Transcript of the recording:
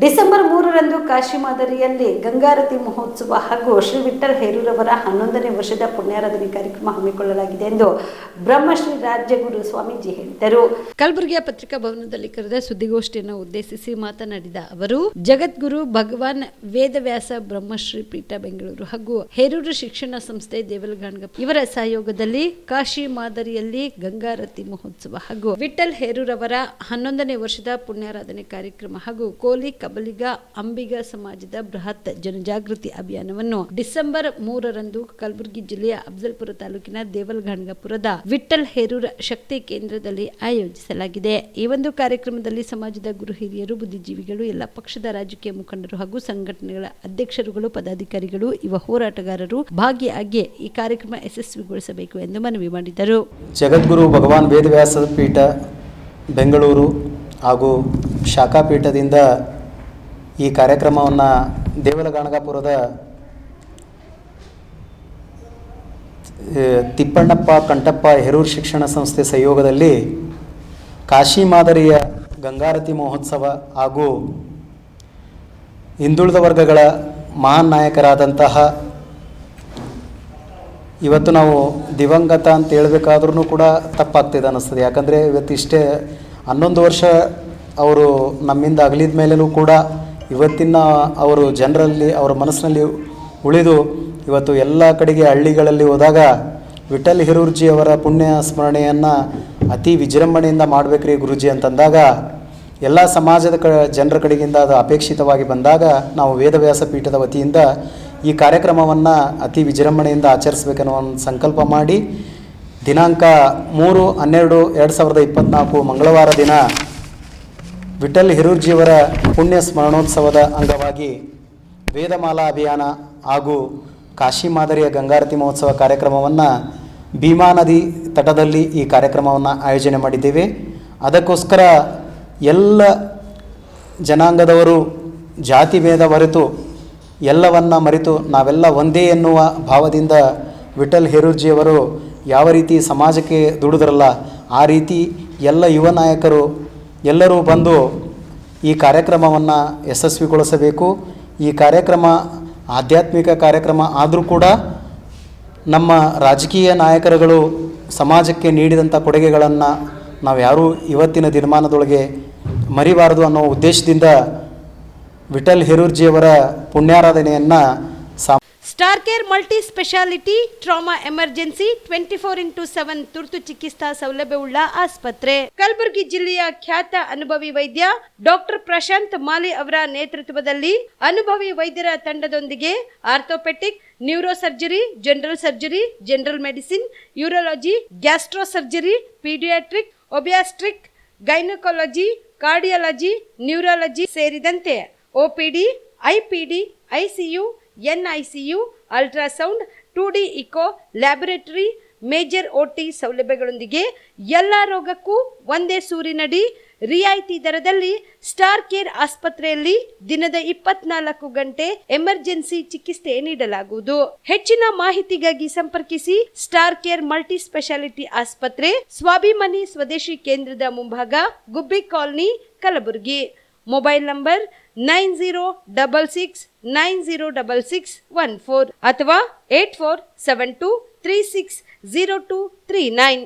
December 3ರಂದು Kashi ಮಾದರಿಯಲ್ಲಿ ಗಂಗಾರತಿ ಮಹೋತ್ಸವ ಹಾಗೂ ಶ್ರೀ ವಿಠ್ಠಲ್ ಹೇರೂರವರ 11ನೇ ವರ್ಷದ ಪುಣ್ಯಾರಾಧನೆ ಕಾರ್ಯಕ್ರಮ ಹಮ್ಮಿಕೊಳ್ಳಲಾಗಿದೆ ಎಂದು ಬ್ರಹ್ಮಶ್ರೀ ರಾಜ್ಯಗುರು ಸ್ವಾಮೀಜಿ ಹೇಳಿದರು. ಕಲಬುರಗಿಯ ಪತ್ರಿಕಾ ಭವನದಲ್ಲಿ ಕರೆದ ಸುದ್ದಿಗೋಷ್ಠಿಯನ್ನು ಉದ್ದೇಶಿಸಿ ಮಾತನಾಡಿದ ಅವರು, ಜಗದ್ಗುರು ಭಗವಾನ್ ವೇದವ್ಯಾಸ ಬ್ರಹ್ಮಶ್ರೀ ಪೀಠ ಬೆಂಗಳೂರು ಹಾಗೂ ಹೇರೂರು ಶಿಕ್ಷಣ ಸಂಸ್ಥೆ ದೇವಲಗಾಣಗ ಇವರ ಸಹಯೋಗದಲ್ಲಿ ಕಾಶಿ ಮಾದರಿಯಲ್ಲಿ ಗಂಗಾರತಿ ಮಹೋತ್ಸವ ಹಾಗೂ ವಿಠ್ಠಲ್ ಹೇರೂರವರ 11ನೇ ವರ್ಷದ ಪುಣ್ಯಾರಾಧನೆ ಕಾರ್ಯಕ್ರಮ ಹಾಗೂ ಕೋಲಿ ಕಬಲಿಗ ಅಂಬಿಗ ಸಮಾಜದ ಬೃಹತ್ ಜನಜಾಗೃತಿ ಅಭಿಯಾನವನ್ನು ಡಿಸೆಂಬರ್ 3ರಂದು ಕಲಬುರಗಿ ಜಿಲ್ಲೆಯ ಅಫಜಲ್ಪುರ ತಾಲೂಕಿನ ದೇವಲಗಾಣಗಪುರದ ವಿಠ್ಠಲ್ ಹೇರೂರ ಶಕ್ತಿ ಕೇಂದ್ರದಲ್ಲಿ ಆಯೋಜಿಸಲಾಗಿದೆ. ಈ ಒಂದು ಕಾರ್ಯಕ್ರಮದಲ್ಲಿ ಸಮಾಜದ ಗುರು ಹಿರಿಯರು, ಬುದ್ಧಿಜೀವಿಗಳು, ಎಲ್ಲ ಪಕ್ಷದ ರಾಜಕೀಯ ಮುಖಂಡರು ಹಾಗೂ ಸಂಘಟನೆಗಳ ಅಧ್ಯಕ್ಷರುಗಳು, ಪದಾಧಿಕಾರಿಗಳು, ಯುವ ಹೋರಾಟಗಾರರು ಭಾಗಿಯಾಗಿ ಈ ಕಾರ್ಯಕ್ರಮ ಯಶಸ್ವಿಗೊಳಿಸಬೇಕು ಎಂದು ಮನವಿ ಮಾಡಿದರು. ಜಗದ್ಗುರು ಭಗವಾನ್ ವೇದವ್ಯಾಸ ಪೀಠ ಬೆಂಗಳೂರು ಹಾಗೂ ಶಾಖಾ ಪೀಠದಿಂದ ಈ ಕಾರ್ಯಕ್ರಮವನ್ನು ದೇವಲಗಾಣಗಪುರದ ತಿಪ್ಪಣ್ಣಪ್ಪ ಕಂಠಪ್ಪ ಹೇರೂರು ಶಿಕ್ಷಣ ಸಂಸ್ಥೆ ಸಹಯೋಗದಲ್ಲಿ ಕಾಶಿ ಮಾದರಿಯ ಗಂಗಾರತಿ ಮಹೋತ್ಸವ ಹಾಗೂ ಹಿಂದುಳಿದ ವರ್ಗಗಳ ಮಹಾನ್ ನಾಯಕರಾದಂತಹ, ಇವತ್ತು ನಾವು ದಿವಂಗತ ಅಂತ ಹೇಳಬೇಕಾದ್ರೂ ಕೂಡ ತಪ್ಪಾಗ್ತಿದೆ ಅನ್ನಿಸ್ತದೆ. ಯಾಕಂದರೆ ಇವತ್ತಿಷ್ಟೇ 11 ವರ್ಷ ಅವರು ನಮ್ಮಿಂದ ಅಗಲಿದ ಮೇಲೂ ಕೂಡ ಇವತ್ತಿನ ಅವರು ಜನರಲ್ಲಿ, ಅವರ ಮನಸ್ಸಿನಲ್ಲಿ ಉಳಿದು ಇವತ್ತು ಎಲ್ಲ ಕಡೆಗೆ ಹಳ್ಳಿಗಳಲ್ಲಿ ಹೋದಾಗ ವಿಠ್ಠಲ್ ಹೇರೂರ್ಜಿ ಅವರ ಪುಣ್ಯ ಸ್ಮರಣೆಯನ್ನು ಅತಿ ವಿಜೃಂಭಣೆಯಿಂದ ಮಾಡಬೇಕ್ರಿ ಗುರುಜಿ ಅಂತಂದಾಗ ಎಲ್ಲ ಸಮಾಜದ ಜನರ ಕಡೆಗಿಂದ ಅದು ಅಪೇಕ್ಷಿತವಾಗಿ ಬಂದಾಗ ನಾವು ವೇದವ್ಯಾಸ ಪೀಠದ ವತಿಯಿಂದ ಈ ಕಾರ್ಯಕ್ರಮವನ್ನು ಅತಿ ವಿಜೃಂಭಣೆಯಿಂದ ಆಚರಿಸಬೇಕನ್ನೋ ಒಂದು ಸಂಕಲ್ಪ ಮಾಡಿ ದಿನಾಂಕ 3/12/2024 ಮಂಗಳವಾರ ದಿನ ವಿಠ್ಠಲ್ ಹೇರೂರ್ಜಿಯವರ ಪುಣ್ಯ ಸ್ಮರಣೋತ್ಸವದ ಅಂಗವಾಗಿ ವೇದಮಾಲಾ ಅಭಿಯಾನ ಹಾಗೂ ಕಾಶಿ ಮಾದರಿಯ ಗಂಗಾರತಿ ಮಹೋತ್ಸವ ಕಾರ್ಯಕ್ರಮವನ್ನು ಭೀಮಾ ನದಿ ತಟದಲ್ಲಿ ಈ ಕಾರ್ಯಕ್ರಮವನ್ನು ಆಯೋಜನೆ ಮಾಡಿದ್ದೇವೆ. ಅದಕ್ಕೋಸ್ಕರ ಎಲ್ಲ ಜನಾಂಗದವರು ಜಾತಿ ಭೇದ ಮರೆತು ಎಲ್ಲವನ್ನು ಮರೆತು ನಾವೆಲ್ಲ ಒಂದೇ ಎನ್ನುವ ಭಾವದಿಂದ ವಿಠ್ಠಲ್ ಹೇರೂರ್ಜಿಯವರು ಯಾವ ರೀತಿ ಸಮಾಜಕ್ಕೆ ದುಡಿದ್ರಲ್ಲ ಆ ರೀತಿ ಎಲ್ಲ ಯುವ ನಾಯಕರು ಎಲ್ಲರೂ ಬಂದು ಈ ಕಾರ್ಯಕ್ರಮವನ್ನು ಯಶಸ್ವಿಗೊಳಿಸಬೇಕು. ಈ ಕಾರ್ಯಕ್ರಮ ಆಧ್ಯಾತ್ಮಿಕ ಕಾರ್ಯಕ್ರಮ ಆದರೂ ಕೂಡ ನಮ್ಮ ರಾಜಕೀಯ ನಾಯಕರುಗಳು ಸಮಾಜಕ್ಕೆ ನೀಡಿದಂಥ ಕೊಡುಗೆಗಳನ್ನು ನಾವು ಯಾರೂ ಇವತ್ತಿನ ದಿನಮಾನದೊಳಗೆ ಮರಿಬಾರದು ಅನ್ನೋ ಉದ್ದೇಶದಿಂದ ವಿಠ್ಠಲ್ ಹೇರೂರ್ಜಿಯವರ ಪುಣ್ಯಾರಾಧನೆಯನ್ನು star care multi speciality trauma emergency 24x7 ತುರ್ತು ಚಿಕಿತ್ಸಾ ಸೌಲಭ್ಯವುಳ್ಳ ಆಸ್ಪತ್ರೆ. ಕಲಬುರಗಿ ಜಿಲ್ಲೆಯ ಖ್ಯಾತ ಅನುಭವಿ ವೈದ್ಯ ಡಾಕ್ಟರ್ ಪ್ರಶಾಂತ್ ಮಾಲಿ ಅವರ ನೇತೃತ್ವದಲ್ಲಿ ಅನುಭವಿ ವೈದ್ಯರ ತಂಡದೊಂದಿಗೆ orthopaedic, neuro surgery, general surgery, general medicine, urology, gastro surgery, paediatric, obstetric, gynaecology, cardiology, neurology ಸೇರಿದಂತೆ OPD, IPD, ICU, NICU, ultrasound, 2D echo, laboratory, major OT ಸೌಲಭ್ಯಗಳೊಂದಿಗೆ ಎಲ್ಲ ರೋಗಕ್ಕೂ ಒಂದೇ ಸೂರಿನಡಿ ರಿಯಾಯಿತಿ ದರದಲ್ಲಿ ಸ್ಟಾರ್ ಕೇರ್ ಆಸ್ಪತ್ರೆಯಲ್ಲಿ ದಿನದ 24 ಗಂಟೆ ಎಮರ್ಜೆನ್ಸಿ ಚಿಕಿತ್ಸೆ ನೀಡಲಾಗುವುದು. ಹೆಚ್ಚಿನ ಮಾಹಿತಿಗಾಗಿ ಸಂಪರ್ಕಿಸಿ ಸ್ಟಾರ್ ಕೇರ್ ಮಲ್ಟಿ ಸ್ಪೆಷಾಲಿಟಿ ಆಸ್ಪತ್ರೆ, ಸ್ವಾಭಿಮಾನಿ ಸ್ವದೇಶಿ ಕೇಂದ್ರದ ಮುಂಭಾಗ, ಗುಬ್ಬಿ ಕಾಲನಿ, ಕಲಬುರಗಿ. ಮೊಬೈಲ್ ನಂಬರ್ 9066906614 ಅಥವಾ 8472360239.